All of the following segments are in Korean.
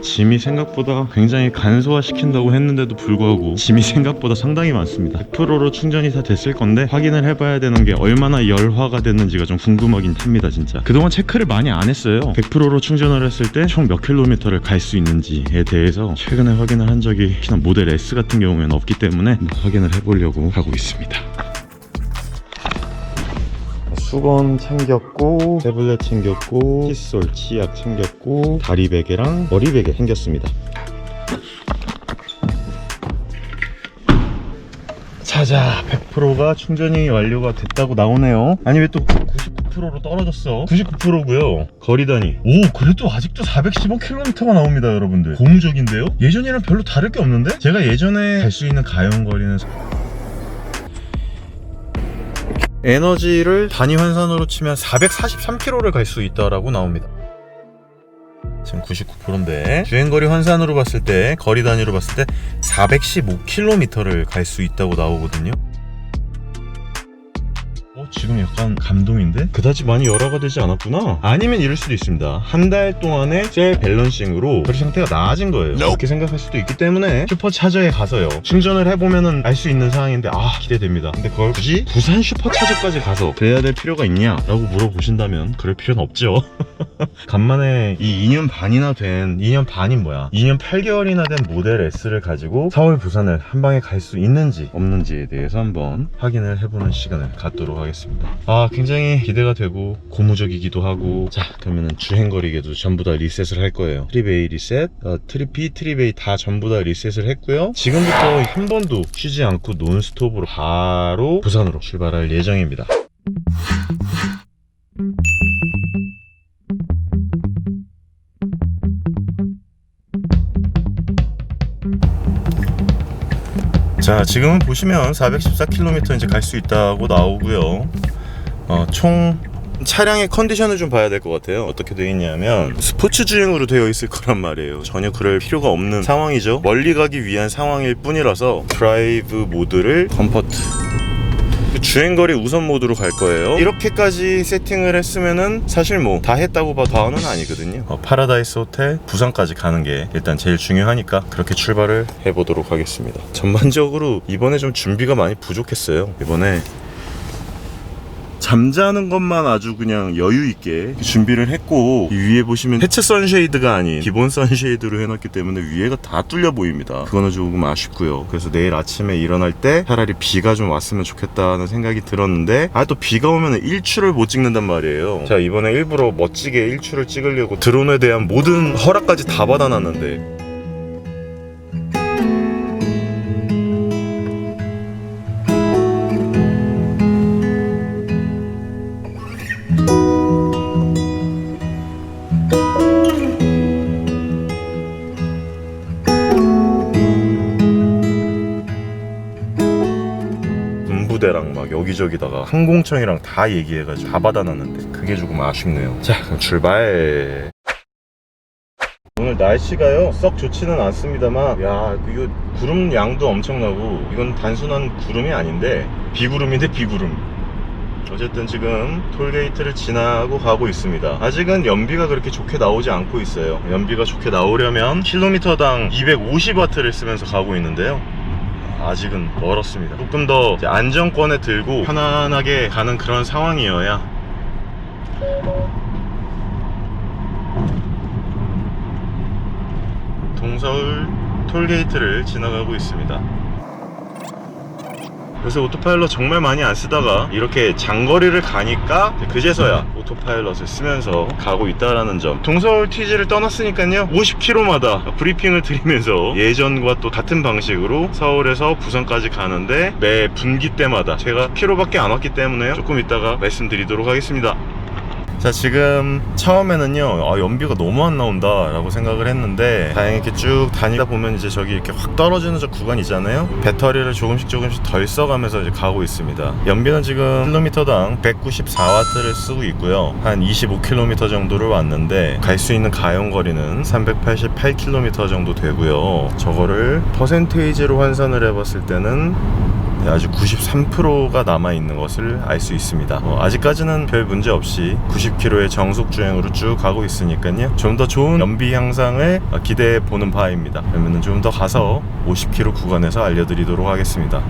짐이 생각보다 굉장히 간소화시킨다고 했는데도 불구하고 짐이 생각보다 상당히 많습니다. 100%로 충전이 다 됐을 건데 확인을 해봐야 되는 게 얼마나 열화가 됐는지가 좀 궁금하긴 합니다. 진짜 그동안 체크를 많이 안 했어요. 100%로 충전을 했을 때 총 몇 킬로미터를 갈 수 있는지에 대해서 최근에 확인을 한 적이 특히나 모델 S 같은 경우에는 없기 때문에 확인을 해보려고 하고 있습니다. 수건 챙겼고, 태블릿 챙겼고, 칫솔, 치약 챙겼고, 다리 베개랑 머리 베개 챙겼습니다. 자자, 100%가 충전이 완료가 됐다고 나오네요. 아니 왜 또 99%로 떨어졌어? 99%고요. 거리 단위. 오, 그래도 아직도 415km가 나옵니다, 여러분들. 고무적인데요? 예전이랑 별로 다를 게 없는데? 제가 예전에 갈 수 있는 가용거리는 에너지를 단위 환산으로 치면 443km를 갈 수 있다라고 나옵니다. 지금 99%인데 주행거리 환산으로 봤을 때, 거리 단위로 봤을 때 415km를 갈 수 있다고 나오거든요. 지금 약간 감동인데? 그다지 많이 열화가 되지 않았구나? 아니면 이럴 수도 있습니다. 한 달 동안의 셀 밸런싱으로 배터리 상태가 나아진 거예요. 그렇게 생각할 수도 있기 때문에 슈퍼차저에 가서요, 충전을 해보면은 알 수 있는 상황인데, 기대됩니다. 근데 그걸 굳이 부산 슈퍼차저까지 가서 그래야 될 필요가 있냐? 라고 물어보신다면 그럴 필요는 없죠. 간만에 이 2년 반이나 된, 2년 반이 뭐야, 2년 8개월이나 된 모델 S를 가지고 서울 부산을 한 방에 갈 수 있는지 없는지에 대해서 한번 확인을 해보는 시간을 갖도록 하겠습니다. 굉장히 기대가 되고 고무적이기도 하고. 자, 그러면은 주행거리계도 전부 다 리셋을 할 거예요. 트립 A 리셋, 트립 B, 트립 A 다 전부 다 리셋을 했고요. 지금부터 한 번도 쉬지 않고 논스톱으로 바로 부산으로 출발할 예정입니다. 자, 지금은 보시면 414km 이제 갈 수 있다고 나오고요. 총 차량의 컨디션을 좀 봐야 될 것 같아요. 어떻게 되어 있냐면 스포츠 주행으로 되어 있을 거란 말이에요. 전혀 그럴 필요가 없는 상황이죠. 멀리 가기 위한 상황일 뿐이라서 드라이브 모드를 컴포트, 주행거리 우선 모드로 갈 거예요. 이렇게까지 세팅을 했으면은 사실 뭐 다 했다고 봐도 과언은 아니거든요. 파라다이스 호텔 부산까지 가는 게 일단 제일 중요하니까 그렇게 출발을 해보도록 하겠습니다. 전반적으로 이번에 좀 준비가 많이 부족했어요. 이번에 잠자는 것만 아주 그냥 여유 있게 준비를 했고, 이 위에 보시면 해체 선쉐이드가 아닌 기본 선쉐이드로 해놨기 때문에 위에가 다 뚫려 보입니다. 그거는 조금 아쉽고요. 그래서 내일 아침에 일어날 때 차라리 비가 좀 왔으면 좋겠다는 생각이 들었는데, 또 비가 오면 일출을 못 찍는단 말이에요. 자, 이번에 일부러 멋지게 일출을 찍으려고 드론에 대한 모든 허락까지 다 받아놨는데, 군부대랑 막 여기저기다가 항공청이랑 다 얘기해가지고 다 받아놨는데 그게 조금 아쉽네요. 자, 그럼 출발. 오늘 날씨가요 썩 좋지는 않습니다만, 야, 이거 구름 양도 엄청나고, 이건 단순한 구름이 아닌데 비구름인데 비구름. 어쨌든 지금 톨게이트를 지나고 가고 있습니다. 아직은 연비가 그렇게 좋게 나오지 않고 있어요. 연비가 좋게 나오려면 킬로미터당 250W를 쓰면서 가고 있는데요, 아직은 멀었습니다. 조금 더 안정권에 들고 편안하게 가는 그런 상황이어야. 동서울 톨게이트를 지나가고 있습니다. 요새 오토파일럿 정말 많이 안 쓰다가 이렇게 장거리를 가니까 그제서야 오토파일럿을 쓰면서 가고 있다라는 점. 동서울 TG를 떠났으니까요, 50km마다 브리핑을 드리면서 예전과 또 같은 방식으로 서울에서 부산까지 가는데 매 분기 때마다 제가 키로밖에 안 왔기 때문에 조금 이따가 말씀드리도록 하겠습니다. 자, 지금 처음에는요 연비가 너무 안 나온다 라고 생각을 했는데, 다행히 이렇게 쭉 다니다 보면 이제 저기 이렇게 확 떨어지는 저 구간이잖아요. 배터리를 조금씩 덜 써가면서 이제 가고 있습니다. 연비는 지금 킬로미터당 194W를 쓰고 있고요. 한 25km 정도를 왔는데 갈 수 있는 가용거리는 388km 정도 되고요. 저거를 퍼센테이지로 환산을 해봤을 때는 아직 93%가 남아있는 것을 알 수 있습니다. 아직까지는 별 문제 없이 90km의 정속 주행으로 쭉 가고 있으니까요, 좀 더 좋은 연비 향상을 기대해 보는 바입니다. 그러면 좀 더 가서 50km 구간에서 알려드리도록 하겠습니다.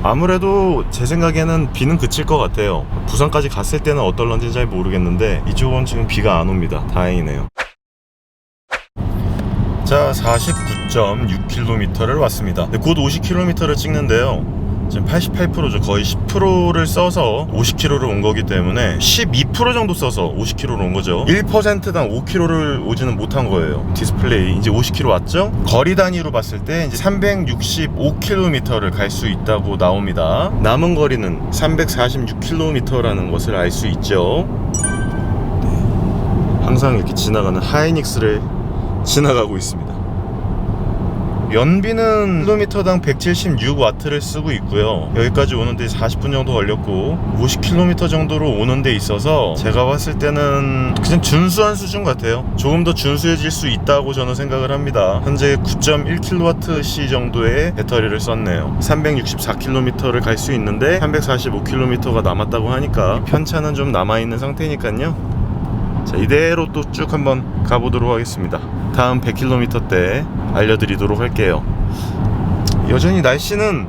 아무래도 제 생각에는 비는 그칠 것 같아요. 부산까지 갔을 때는 어떨런지 잘 모르겠는데 이쪽은 지금 비가 안 옵니다. 다행이네요. 자, 49.6km를 왔습니다. 곧 50km를 찍는데요, 지금 88%죠. 거의 10%를 써서 50km를 온 거기 때문에 12% 정도 써서 50km를 온 거죠. 1%당 5km를 오지는 못한 거예요. 디스플레이 이제 50km 왔죠? 거리 단위로 봤을 때 이제 365km를 갈 수 있다고 나옵니다. 남은 거리는 346km라는 것을 알 수 있죠. 항상 이렇게 지나가는 하이닉스를 지나가고 있습니다. 연비는 킬로미터당 176W를 쓰고 있고요. 여기까지 오는데 40분 정도 걸렸고 50km 정도로 오는 데 있어서 제가 봤을 때는 그냥 준수한 수준 같아요. 조금 더 준수해질 수 있다고 저는 생각을 합니다. 현재 9.1kWh 정도의 배터리를 썼네요. 364km를 갈 수 있는데 345km가 남았다고 하니까 편차는 좀 남아있는 상태니까요. 자, 이대로 또 쭉 한번 가보도록 하겠습니다. 다음 100km 때 알려드리도록 할게요. 여전히 날씨는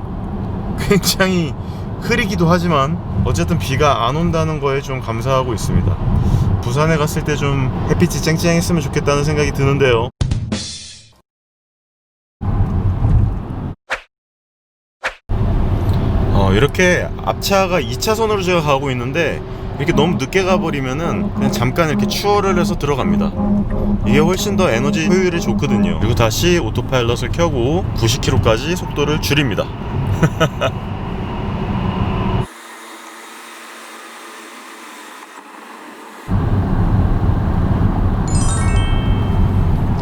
굉장히 흐리기도 하지만 어쨌든 비가 안 온다는 거에 좀 감사하고 있습니다. 부산에 갔을 때 좀 햇빛이 쨍쨍했으면 좋겠다는 생각이 드는데요. 이렇게 앞차가 2차선으로 제가 가고 있는데 이렇게 너무 늦게 가버리면은 그냥 잠깐 이렇게 추월을 해서 들어갑니다. 이게 훨씬 더 에너지 효율이 좋거든요. 그리고 다시 오토파일럿을 켜고 90km까지 속도를 줄입니다.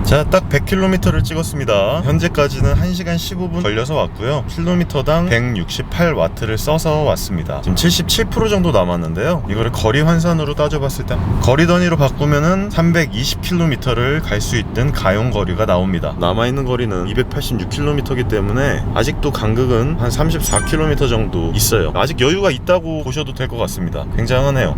자, 딱 100km를 찍었습니다. 현재까지는 1시간 15분 걸려서 왔고요. 킬로미터당 168W를 써서 왔습니다. 지금 77% 정도 남았는데요, 이거를 거리 환산으로 따져봤을 때 거리 단위로 바꾸면은 320km를 갈 수 있는 가용 거리가 나옵니다. 남아있는 거리는 286km이기 때문에 아직도 간극은 한 34km 정도 있어요. 아직 여유가 있다고 보셔도 될 것 같습니다. 굉장하네요.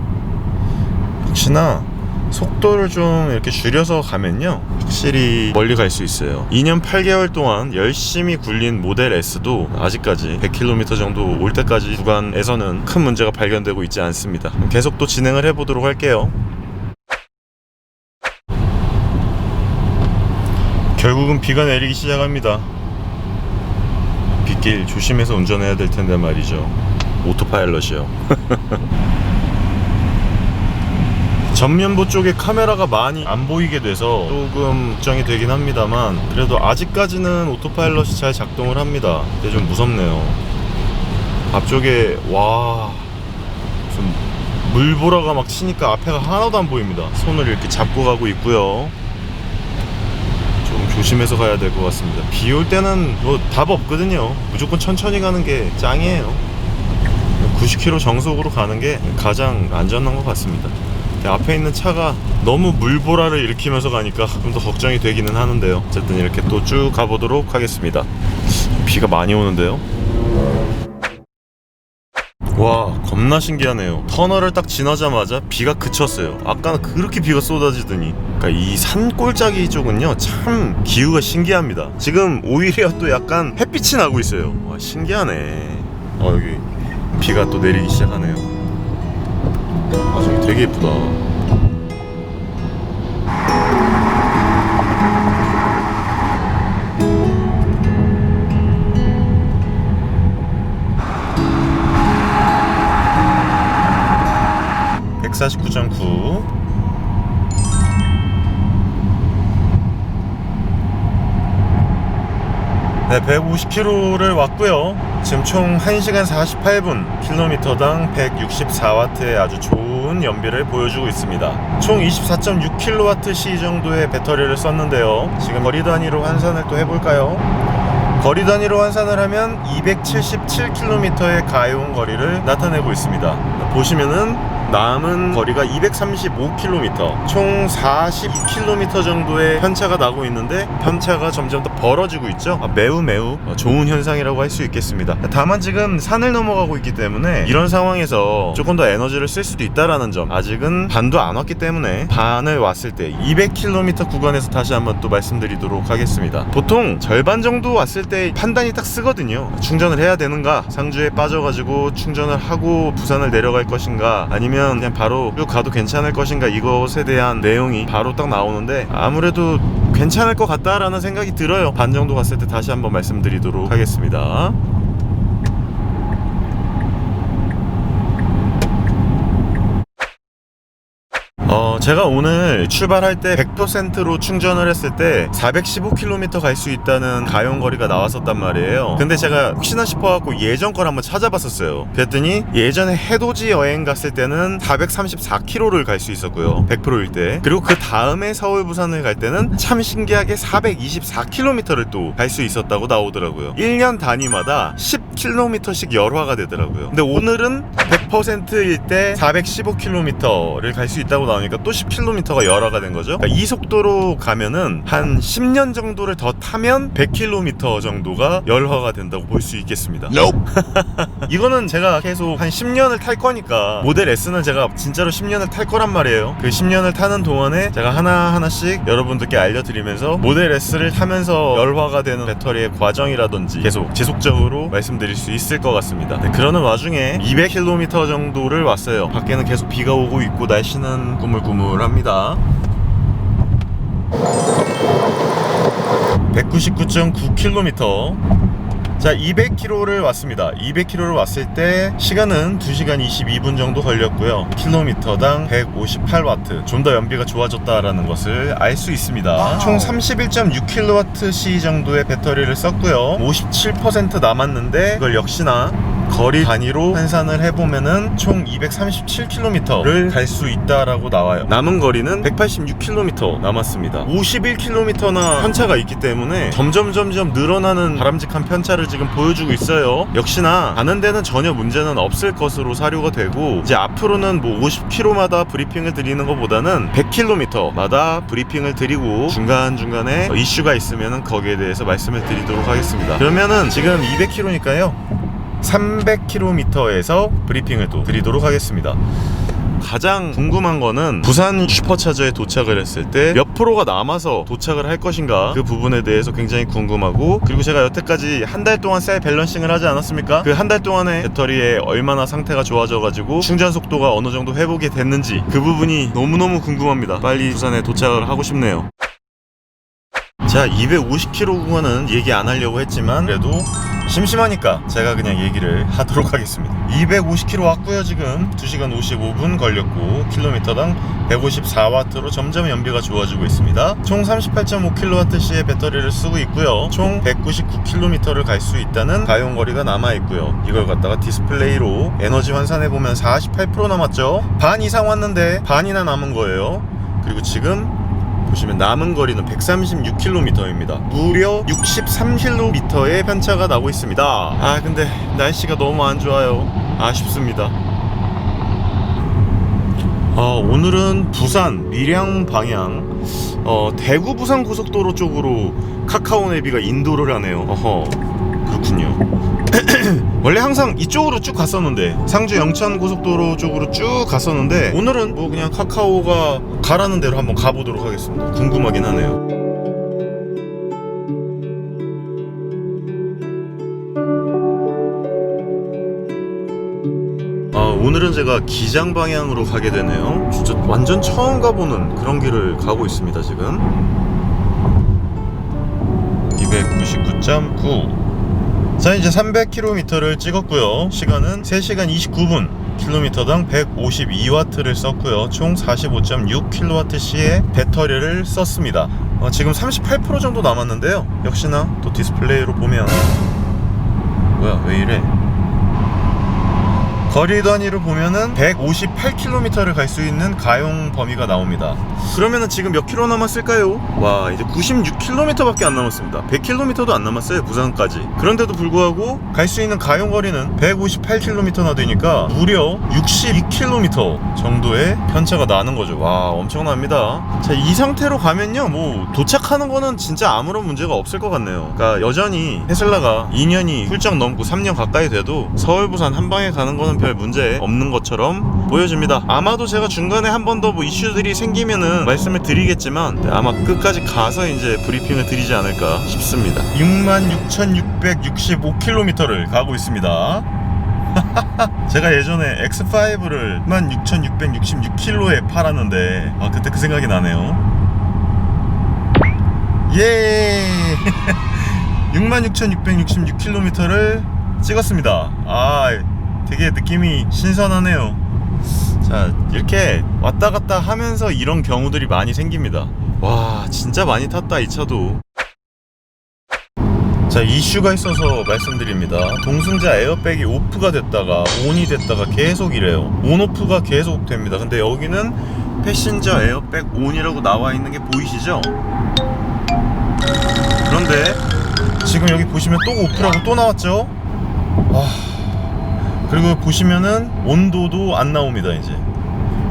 역시나 속도를 좀 이렇게 줄여서 가면요, 확실히 멀리 갈 수 있어요. 2년 8개월 동안 열심히 굴린 모델 S도 아직까지 100km 정도 올 때까지 구간에서는 큰 문제가 발견되고 있지 않습니다. 계속 또 진행을 해보도록 할게요. 결국은 비가 내리기 시작합니다. 빗길 조심해서 운전해야 될 텐데 말이죠. 오토파일럿이요. 전면부 쪽에 카메라가 많이 안 보이게 돼서 조금 걱정이 되긴 합니다만, 그래도 아직까지는 오토파일럿이 잘 작동을 합니다. 근데 좀 무섭네요. 앞쪽에 와, 무슨 물보라가 막 치니까 앞에가 하나도 안 보입니다. 손을 이렇게 잡고 가고 있고요. 좀 조심해서 가야 될 것 같습니다. 비 올 때는 뭐 답 없거든요. 무조건 천천히 가는 게 짱이에요. 90km 정속으로 가는 게 가장 안전한 것 같습니다. 앞에 있는 차가 너무 물보라를 일으키면서 가니까 좀 더 걱정이 되기는 하는데요. 어쨌든 이렇게 또 쭉 가보도록 하겠습니다. 비가 많이 오는데요. 와, 겁나 신기하네요. 터널을 딱 지나자마자 비가 그쳤어요. 아까는 그렇게 비가 쏟아지더니. 그러니까 이 산골짜기 쪽은요, 참 기후가 신기합니다. 지금 오히려 또 약간 햇빛이 나고 있어요. 와, 신기하네. 여기 비가 또 내리기 시작하네요. 저기 되게 예쁘다. (149.9) 네, 150km를 왔고요. 지금 총 1시간 48분, 킬로미터당 164W의 아주 좋은 연비를 보여주고 있습니다. 총 24.6kWh 정도의 배터리를 썼는데요. 지금 거리 단위로 환산을 또 해볼까요? 거리 단위로 환산을 하면 277km의 가용 거리를 나타내고 있습니다. 보시면은 남은 거리가 235km, 총 42km 정도의 편차가 나고 있는데 편차가 점점 더 벌어지고 있죠. 매우 좋은 현상이라고 할 수 있겠습니다. 다만 지금 산을 넘어가고 있기 때문에 이런 상황에서 조금 더 에너지를 쓸 수도 있다라는 점, 아직은 반도 안 왔기 때문에 반을 왔을 때 200km 구간에서 다시 한번 또 말씀드리도록 하겠습니다. 보통 절반 정도 왔을 때 판단이 딱 쓰거든요. 충전을 해야 되는가, 상주에 빠져가지고 충전을 하고 부산을 내려갈 것인가, 아니면 그냥 바로 쭉 가도 괜찮을 것인가, 이것에 대한 내용이 바로 딱 나오는데 아무래도 괜찮을 것 같다라는 생각이 들어요. 반 정도 갔을 때 다시 한번 말씀드리도록 하겠습니다. 제가 오늘 출발할 때 100%로 충전을 했을 때 415km 갈 수 있다는 가용거리가 나왔었단 말이에요. 근데 제가 혹시나 싶어갖고 예전 걸 한번 찾아봤었어요. 그랬더니 예전에 해돋이 여행 갔을 때는 434km를 갈 수 있었고요, 100%일 때. 그리고 그 다음에 서울 부산을 갈 때는 참 신기하게 424km를 또 갈 수 있었다고 나오더라고요. 1년 단위마다 10km씩 열화가 되더라고요. 근데 오늘은 100%일 때 415km를 갈 수 있다고 나오니까 또 10km가 열화가 된 거죠. 그러니까 이 속도로 가면은 한 10년 정도를 더 타면 100km 정도가 열화가 된다고 볼 수 있겠습니다. 이거는 제가 계속 한 10년을 탈 거니까, 모델 S는 제가 진짜로 10년을 탈 거란 말이에요. 그 10년을 타는 동안에 제가 하나하나씩 여러분들께 알려드리면서 모델 S를 타면서 열화가 되는 배터리의 과정이라든지 계속 지속적으로 말씀드릴 수 있을 것 같습니다. 네, 그러는 와중에 200km 정도를 왔어요. 밖에는 계속 비가 오고 있고 날씨는 꾸물꾸물합니다. 199.9km. 자, 200km를 왔습니다. 200km를 왔을 때 시간은 2시간 22분 정도 걸렸고요. 킬로미터당 158W. 좀 더 연비가 좋아졌다라는 것을 알 수 있습니다. 총 31.6kWh 정도의 배터리를 썼고요. 57% 남았는데 이걸 역시나 거리 단위로 환산을 해보면은 총 237km를 갈 수 있다라고 나와요. 남은 거리는 186km 남았습니다. 51km나 편차가 있기 때문에 점점 늘어나는 바람직한 편차를 지금 보여주고 있어요. 역시나 가는 데는 전혀 문제는 없을 것으로 사료가 되고, 이제 앞으로는 뭐 50km마다 브리핑을 드리는 것보다는 100km마다 브리핑을 드리고 중간중간에 이슈가 있으면은 거기에 대해서 말씀을 드리도록 하겠습니다. 그러면은 지금 200km니까요 300km에서 브리핑을 또 드리도록 하겠습니다. 가장 궁금한 거는 부산 슈퍼차저에 도착을 했을 때 몇 프로가 남아서 도착을 할 것인가, 그 부분에 대해서 굉장히 궁금하고, 그리고 제가 여태까지 한 달 동안 셀 밸런싱을 하지 않았습니까? 그 한 달 동안에 배터리에 얼마나 상태가 좋아져가지고 충전 속도가 어느 정도 회복이 됐는지, 그 부분이 너무너무 궁금합니다. 빨리 부산에 도착을 하고 싶네요. 자, 250km 구간은 얘기 안 하려고 했지만 그래도 심심하니까 제가 그냥 얘기를 하도록 하겠습니다. 250km 왔고요. 지금 2시간 55분 걸렸고 킬로미터당 154W로 점점 연비가 좋아지고 있습니다. 총 38.5kWh의 배터리를 쓰고 있고요. 총 199km를 갈 수 있다는 가용거리가 남아있고요. 이걸 갖다가 디스플레이로 에너지 환산해보면 48% 남았죠. 반 이상 왔는데 반이나 남은 거예요. 그리고 지금 보시면 남은 거리는 136km입니다. 무려 63km의 편차가 나고 있습니다. 근데 날씨가 너무 안 좋아요. 아쉽습니다. 오늘은 부산 밀양 방향 대구 부산 고속도로 쪽으로 카카오 내비가 인도를 하네요. 그렇군요. 원래 항상 이쪽으로 쭉 갔었는데, 상주 영천 고속도로 쪽으로 쭉 갔었는데, 오늘은 뭐 그냥 카카오가 가라는 대로 한번 가보도록 하겠습니다. 궁금하긴 하네요. 오늘은 제가 기장 방향으로 가게 되네요. 진짜 완전 처음 가보는 그런 길을 가고 있습니다. 지금 299.9. 자, 이제 300km를 찍었고요. 시간은 3시간 29분, 킬로미터당 152W를 썼고요. 총 45.6kWh의 배터리를 썼습니다. 지금 38% 정도 남았는데요. 역시나 또 디스플레이로 보면 뭐야, 왜 이래? 거리 단위로 보면은 158km를 갈 수 있는 가용 범위가 나옵니다. 그러면은 지금 몇 킬로 남았을까요? 와, 이제 96km밖에 안 남았습니다. 100km도 안 남았어요, 부산까지. 그런데도 불구하고 갈 수 있는 가용 거리는 158km나 되니까 무려 62km 정도의 편차가 나는 거죠. 와, 엄청납니다. 자, 이 상태로 가면요, 뭐 도착하는 거는 진짜 아무런 문제가 없을 것 같네요. 그러니까 여전히 테슬라가 2년이 훌쩍 넘고 3년 가까이 돼도 서울 부산 한 방에 가는 거는 별 문제 없는 것처럼 보여집니다. 아마도 제가 중간에 한 번 더 뭐 이슈들이 생기면은 말씀을 드리겠지만, 네, 아마 끝까지 가서 이제 브리핑을 드리지 않을까 싶습니다. 66,665km를 가고 있습니다. 제가 예전에 X5를 16,666km에 팔았는데, 아, 그때 그 생각이 나네요. 예. 66,666km를 찍었습니다. 아, 되게 느낌이 신선하네요. 자, 이렇게 왔다 갔다 하면서 이런 경우들이 많이 생깁니다. 와, 진짜 많이 탔다, 이 차도. 자, 이슈가 있어서 말씀드립니다. 동승자 에어백이 오프가 됐다가 온이 됐다가 계속 이래요. 온오프가 계속 됩니다. 근데 여기는 패신저 에어백 온이라고 나와 있는 게 보이시죠? 그런데 지금 여기 보시면 또 오프라고 또 나왔죠? 그리고 보시면은 온도도 안 나옵니다, 이제.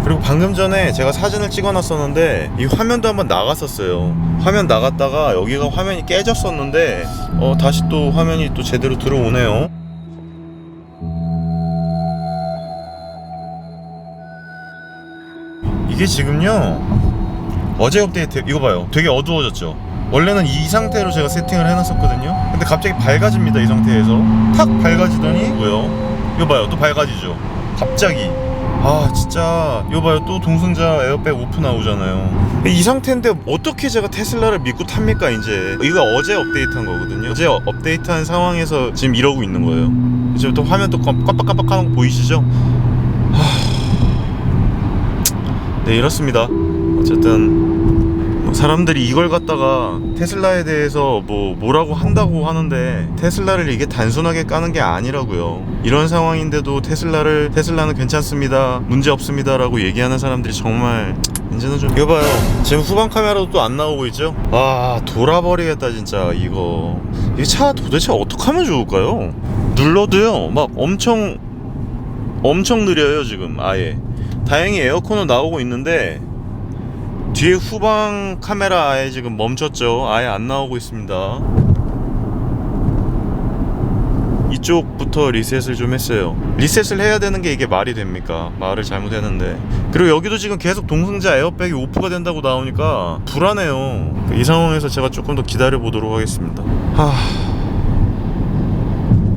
그리고 방금 전에 제가 사진을 찍어 놨었는데 이 화면도 한번 나갔었어요. 화면 나갔다가 여기가 화면이 깨졌었는데 다시 또 화면이 또 제대로 들어오네요. 이게 지금요, 어제 업데이트, 이거 봐요, 되게 어두워졌죠. 원래는 이 상태로 제가 세팅을 해놨었거든요. 근데 갑자기 밝아집니다. 이 상태에서 탁 밝아지더니 뭐요? 이거 봐요, 또 밝아지죠. 갑자기. 아, 진짜 이거 봐요, 또 동승자 에어백 오프 나오잖아요. 이 상태인데 어떻게 제가 테슬라를 믿고 탑니까? 이제 이거 어제 업데이트한 거거든요. 어제 업데이트한 상황에서 지금 이러고 있는 거예요. 지금 또 화면 또 깜빡깜빡하는 거 보이시죠? 네, 이렇습니다. 어쨌든 사람들이 이걸 갖다가 테슬라에 대해서 뭐라고 한다고 하는데, 테슬라를 이게 단순하게 까는 게 아니라고요. 이런 상황인데도 테슬라는 괜찮습니다, 문제 없습니다 라고 얘기하는 사람들이 정말 이제는 좀, 이거 봐요, 지금 후방 카메라도 또 안 나오고 있죠? 와, 돌아버리겠다 진짜. 이거 이 차 도대체 어떻게 하면 좋을까요? 눌러도요 막 엄청 느려요 지금. 아예 다행히 에어컨은 나오고 있는데 뒤에 후방 카메라 아예 지금 멈췄죠. 아예 안 나오고 있습니다. 이쪽부터 리셋을 좀 했어요. 리셋을 해야 되는 게 이게 말이 됩니까? 말을 잘못했는데. 그리고 여기도 지금 계속 동승자 에어백이 오프가 된다고 나오니까 불안해요. 이 상황에서 제가 조금 더 기다려 보도록 하겠습니다.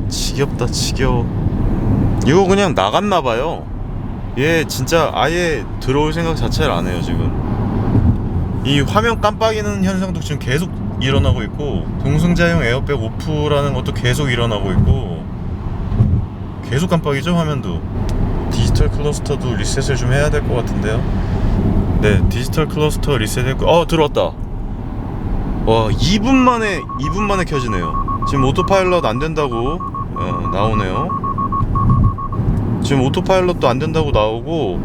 지겹다, 지겨워. 이거 그냥 나갔나봐요. 얘 진짜 아예 들어올 생각 자체를 안 해요 지금. 이 화면 깜빡이는 현상도 지금 계속 일어나고 있고, 동승자용 에어백 오프라는 것도 계속 일어나고 있고, 계속 깜빡이죠 화면도. 디지털 클러스터도 리셋을 좀 해야 될 것 같은데요. 네, 디지털 클러스터 리셋했고, 들어왔다. 와, 2분 만에 켜지네요. 지금 오토파일럿 안 된다고 나오네요. 지금 오토파일럿도 안 된다고 나오고,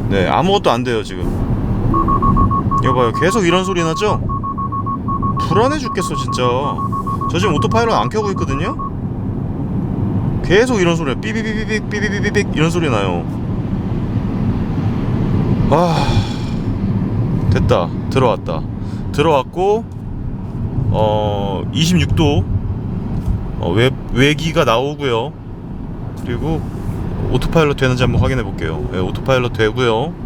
네, 아무것도 안 돼요 지금. 이거 봐요, 계속 이런 소리 나죠? 불안해 죽겠어 진짜. 저 지금 오토파일럿 안 켜고 있거든요? 계속 이런 소리야. 삐비비비빅 삐비비비빅 이런 소리 나요. 됐다. 들어왔고 26도 외기가 나오고요. 그리고 오토파일럿 되는지 한번 확인해 볼게요. 네, 오토파일럿 되고요.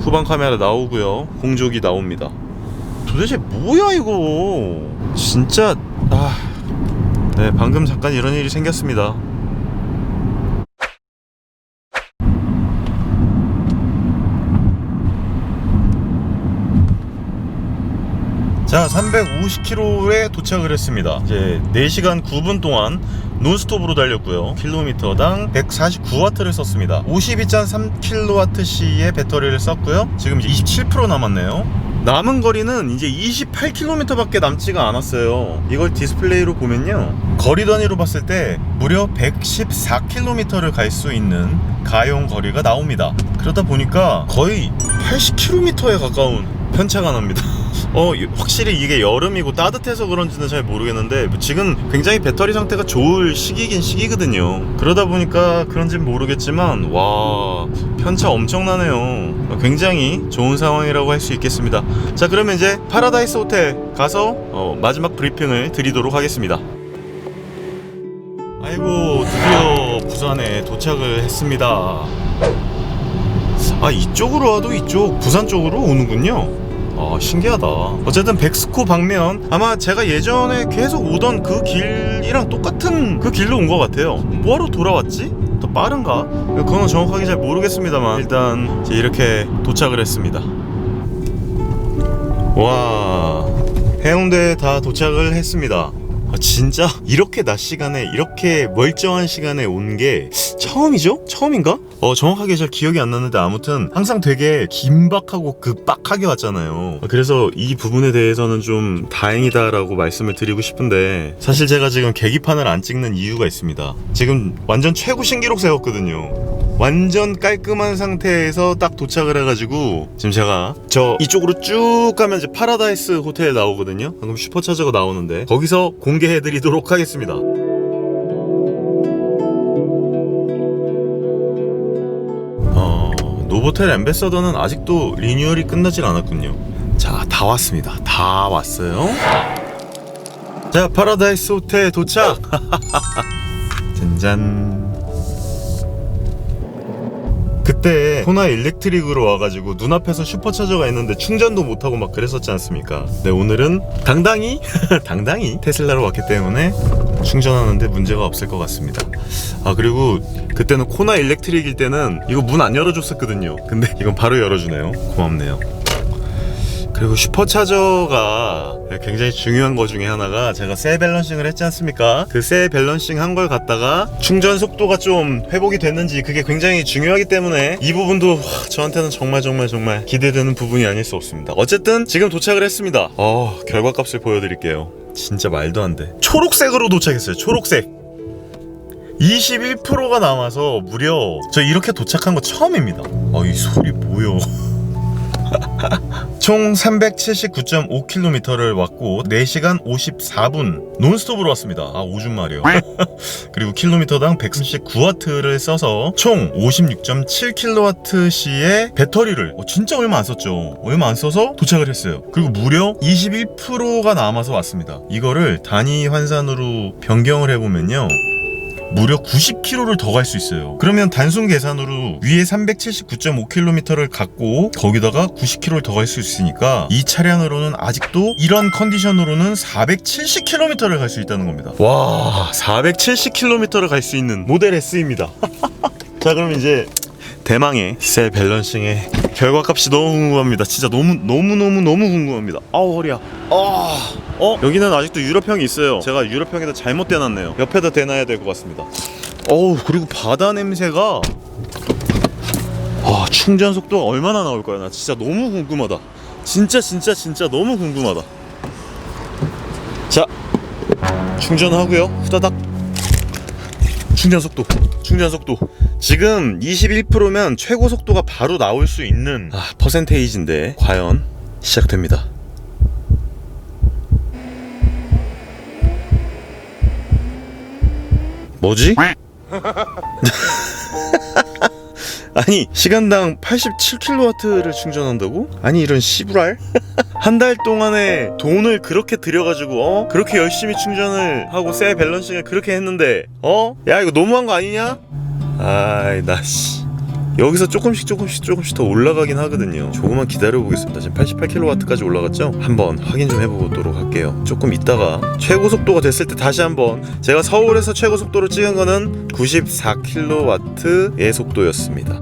후방 카메라 나오고요. 공조기 나옵니다. 도대체 뭐야 이거 진짜. 네, 방금 잠깐 이런 일이 생겼습니다. 자, 350km에 도착을 했습니다. 이제 4시간 9분 동안 논스톱으로 달렸고요. 킬로미터당 149W를 썼습니다. 52.3kWh의 배터리를 썼고요. 지금 이제 27% 남았네요. 남은 거리는 이제 28km밖에 남지가 않았어요. 이걸 디스플레이로 보면요, 거리 단위로 봤을 때 무려 114km를 갈 수 있는 가용 거리가 나옵니다. 그러다 보니까 거의 80km에 가까운 편차가 납니다. 확실히 이게 여름이고 따뜻해서 그런지는 잘 모르겠는데 지금 굉장히 배터리 상태가 좋을 시기긴 시기거든요. 그러다 보니까 그런지는 모르겠지만 와, 편차 엄청나네요. 굉장히 좋은 상황이라고 할 수 있겠습니다. 자, 그러면 이제 파라다이스 호텔 가서 마지막 브리핑을 드리도록 하겠습니다. 아이고, 드디어 부산에 도착을 했습니다. 아, 이쪽으로 와도 이쪽 부산 쪽으로 오는군요. 신기하다. 어쨌든 백스코 방면, 아마 제가 예전에 계속 오던 그 길이랑 똑같은 그 길로 온 것 같아요. 뭐하러 돌아왔지? 더 빠른가? 그건 정확하게 잘 모르겠습니다만 일단 이제 이렇게 도착을 했습니다. 와, 해운대에 다 도착을 했습니다. 진짜 이렇게 낮 시간에 이렇게 멀쩡한 시간에 온 게 처음이죠? 처음인가? 정확하게 잘 기억이 안 나는데 아무튼 항상 되게 긴박하고 급박하게 왔잖아요. 그래서 이 부분에 대해서는 좀 다행이다라고 말씀을 드리고 싶은데, 사실 제가 지금 계기판을 안 찍는 이유가 있습니다. 지금 완전 최고 신기록 세웠거든요. 완전 깔끔한 상태에서 딱 도착을 해가지고 지금 제가 이쪽으로 쭉 가면 이제 파라다이스 호텔 나오거든요. 방금 슈퍼차저가 나오는데 거기서 공개해드리도록 하겠습니다. 노보텔 앰베서더는 아직도 리뉴얼이 끝나질 않았군요. 자, 다 왔습니다. 다 왔어요. 자, 파라다이스 호텔 도착. 짠짠. 그때 코나 일렉트릭으로 와가지고 눈앞에서 슈퍼차저가 있는데 충전도 못하고 막 그랬었지 않습니까? 네, 오늘은 당당히 테슬라로 왔기 때문에 충전하는데 문제가 없을 것 같습니다. 그리고 그때는 코나 일렉트릭일 때는 이거 문 안 열어줬었거든요. 근데 이건 바로 열어주네요. 고맙네요. 그리고 슈퍼차저가 굉장히 중요한 거 중에 하나가, 제가 셀 밸런싱을 했지 않습니까? 그 셀 밸런싱 한 걸 갖다가 충전 속도가 좀 회복이 됐는지, 그게 굉장히 중요하기 때문에 이 부분도 저한테는 정말 기대되는 부분이 아닐 수 없습니다. 어쨌든 지금 도착을 했습니다. 결과값을 보여드릴게요. 진짜 말도 안 돼. 초록색으로 도착했어요. 초록색. 21%가 남아서 무려 저 이렇게 도착한 거 처음입니다. 이 소리 뭐요? 총 379.5km를 왔고 4시간 54분 논스톱으로 왔습니다. 오줌 말이요. 그리고 킬로미터당 139W를 써서 총 56.7kWh의 배터리를 진짜 얼마 안 썼죠. 얼마 안 써서 도착을 했어요. 그리고 무려 21%가 남아서 왔습니다. 이거를 단위 환산으로 변경을 해보면요, 무려 90km를 더 갈 수 있어요. 그러면 단순 계산으로 위에 379.5km를 갖고 거기다가 90km를 더 갈 수 있으니까 이 차량으로는 아직도 이런 컨디션으로는 470km를 갈 수 있다는 겁니다. 와, 470km를 갈 수 있는 모델 S입니다. 자, 그럼 이제 대망의 셀 밸런싱의 결과값이 너무 궁금합니다. 진짜 너무 궁금합니다. 허리야. 여기는 아직도 유럽형이 있어요. 제가 유럽형에다 잘못 대놨네요. 옆에다 대놔야 될 것 같습니다. 그리고 바다 냄새가, 충전 속도가 얼마나 나올까요? 나 진짜 너무 궁금하다. 진짜 너무 궁금하다. 자, 충전하고요. 후다닥. 충전 속도. 지금 21%면 최고 속도가 바로 나올 수 있는 퍼센테이지인데 과연 시작됩니다. 뭐지? 아니, 시간당 87kW를 충전한다고? 아니, 이런 씨부랄? 한 달 동안에 돈을 그렇게 들여가지고 그렇게 열심히 충전을 하고 셀 밸런싱을 그렇게 했는데 야, 이거 너무한 거 아니냐? 여기서 조금씩 더 올라가긴 하거든요. 조금만 기다려보겠습니다. 지금 88kW까지 올라갔죠? 한번 확인 좀 해보도록 할게요. 조금 있다가 최고 속도가 됐을 때 다시 한번, 제가 서울에서 최고 속도로 찍은 거는 94kW의 속도였습니다.